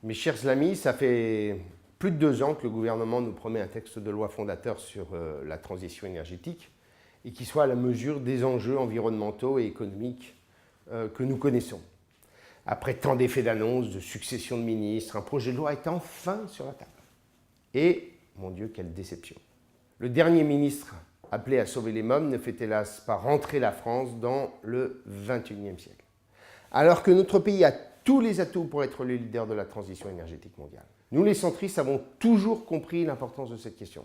Mes chers amis, ça fait plus de 2 ans que le gouvernement nous promet un texte de loi fondateur sur la transition énergétique et qui soit à la mesure des enjeux environnementaux et économiques que nous connaissons. Après tant d'effets d'annonce, de succession de ministres, un projet de loi est enfin sur la table. Et, mon Dieu, quelle déception. Le dernier ministre appelé à sauver les mômes ne fait hélas pas rentrer la France dans le XXIe siècle. Alors que notre pays a tous les atouts pour être le leader de la transition énergétique mondiale. Nous, les centristes, avons toujours compris l'importance de cette question.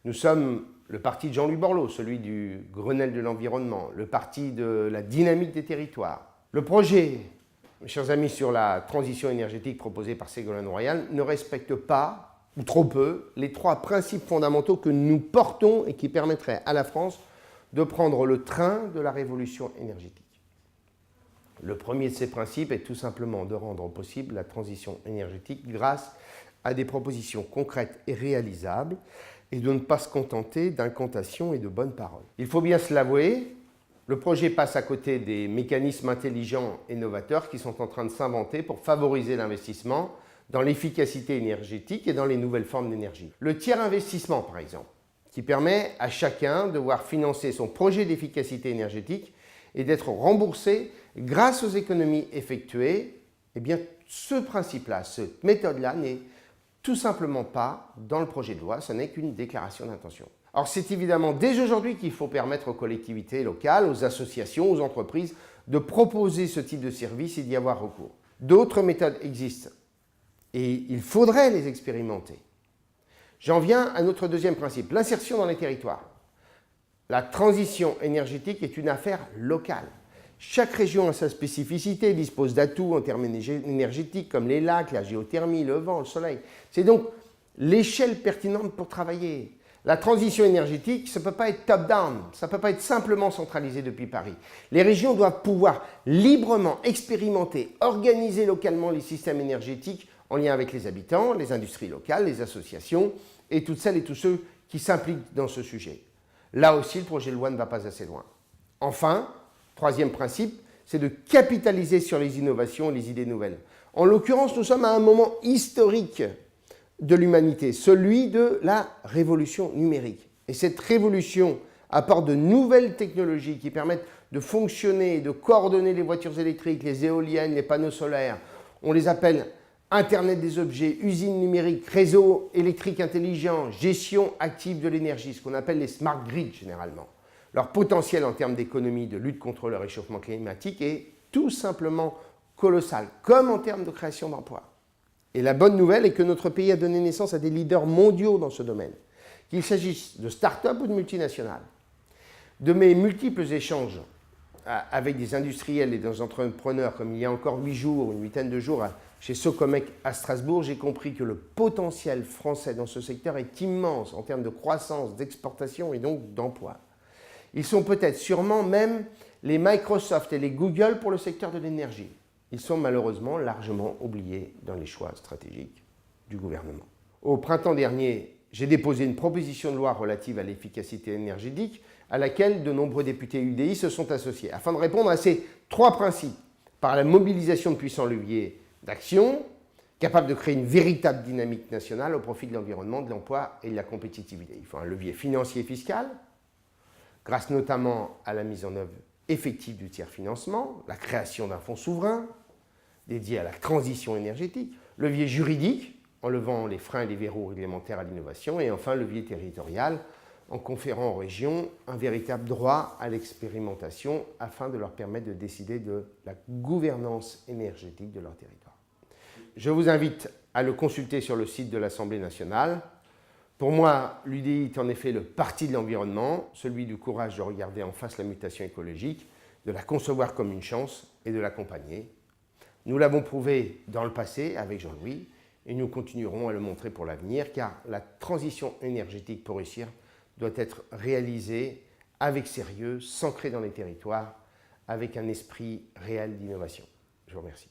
Nous sommes le parti de Jean-Louis Borloo, celui du Grenelle de l'environnement, le parti de la dynamique des territoires. Le projet, mes chers amis, sur la transition énergétique proposé par Ségolène Royal ne respecte pas, ou trop peu, les 3 principes fondamentaux que nous portons et qui permettraient à la France de prendre le train de la révolution énergétique. Le premier de ces principes est tout simplement de rendre possible la transition énergétique grâce à des propositions concrètes et réalisables et de ne pas se contenter d'incantations et de bonnes paroles. Il faut bien se l'avouer, le projet passe à côté des mécanismes intelligents et novateurs qui sont en train de s'inventer pour favoriser l'investissement dans l'efficacité énergétique et dans les nouvelles formes d'énergie. Le tiers investissement, par exemple, qui permet à chacun de voir financer son projet d'efficacité énergétique et d'être remboursé grâce aux économies effectuées, eh bien, ce principe-là, cette méthode-là n'est tout simplement pas dans le projet de loi, ce n'est qu'une déclaration d'intention. Alors c'est évidemment dès aujourd'hui qu'il faut permettre aux collectivités locales, aux associations, aux entreprises de proposer ce type de service et d'y avoir recours. D'autres méthodes existent et il faudrait les expérimenter. J'en viens à notre deuxième principe, l'insertion dans les territoires. La transition énergétique est une affaire locale. Chaque région a sa spécificité, dispose d'atouts en termes énergétiques comme les lacs, la géothermie, le vent, le soleil. C'est donc l'échelle pertinente pour travailler. La transition énergétique, ça ne peut pas être top-down, ça ne peut pas être simplement centralisé depuis Paris. Les régions doivent pouvoir librement expérimenter, organiser localement les systèmes énergétiques en lien avec les habitants, les industries locales, les associations et toutes celles et tous ceux qui s'impliquent dans ce sujet. Là aussi, le projet de loi ne va pas assez loin. Enfin, troisième principe, c'est de capitaliser sur les innovations et les idées nouvelles. En l'occurrence, nous sommes à un moment historique de l'humanité, celui de la révolution numérique. Et cette révolution apporte de nouvelles technologies qui permettent de fonctionner et de coordonner les voitures électriques, les éoliennes, les panneaux solaires. On les appelle Internet des objets, usines numériques, réseaux électriques intelligents, gestion active de l'énergie, ce qu'on appelle les smart grids généralement. Leur potentiel en termes d'économie, de lutte contre le réchauffement climatique est tout simplement colossal, comme en termes de création d'emplois. Et la bonne nouvelle est que notre pays a donné naissance à des leaders mondiaux dans ce domaine, qu'il s'agisse de start-up ou de multinationales. De mes multiples échanges avec des industriels et des entrepreneurs, comme il y a encore 8 jours, une huitaine de jours, chez Socomec à Strasbourg, j'ai compris que le potentiel français dans ce secteur est immense en termes de croissance, d'exportation et donc d'emploi. Ils sont peut-être sûrement même les Microsoft et les Google pour le secteur de l'énergie. Ils sont malheureusement largement oubliés dans les choix stratégiques du gouvernement. Au printemps dernier, j'ai déposé une proposition de loi relative à l'efficacité énergétique à laquelle de nombreux députés UDI se sont associés, afin de répondre à ces 3 principes, par la mobilisation de puissants leviers d'action, capables de créer une véritable dynamique nationale au profit de l'environnement, de l'emploi et de la compétitivité. Il faut un levier financier et fiscal, grâce notamment à la mise en œuvre effective du tiers-financement, la création d'un fonds souverain dédié à la transition énergétique, levier juridique, en levant les freins et les verrous réglementaires à l'innovation, et enfin levier territorial, en conférant aux régions un véritable droit à l'expérimentation afin de leur permettre de décider de la gouvernance énergétique de leur territoire. Je vous invite à le consulter sur le site de l'Assemblée nationale. Pour moi, l'UDI est en effet le parti de l'environnement, celui du courage de regarder en face la mutation écologique, de la concevoir comme une chance et de l'accompagner. Nous l'avons prouvé dans le passé avec Jean-Louis et nous continuerons à le montrer pour l'avenir car la transition énergétique pour réussir doit être réalisée avec sérieux, s'ancrer dans les territoires, avec un esprit réel d'innovation. Je vous remercie.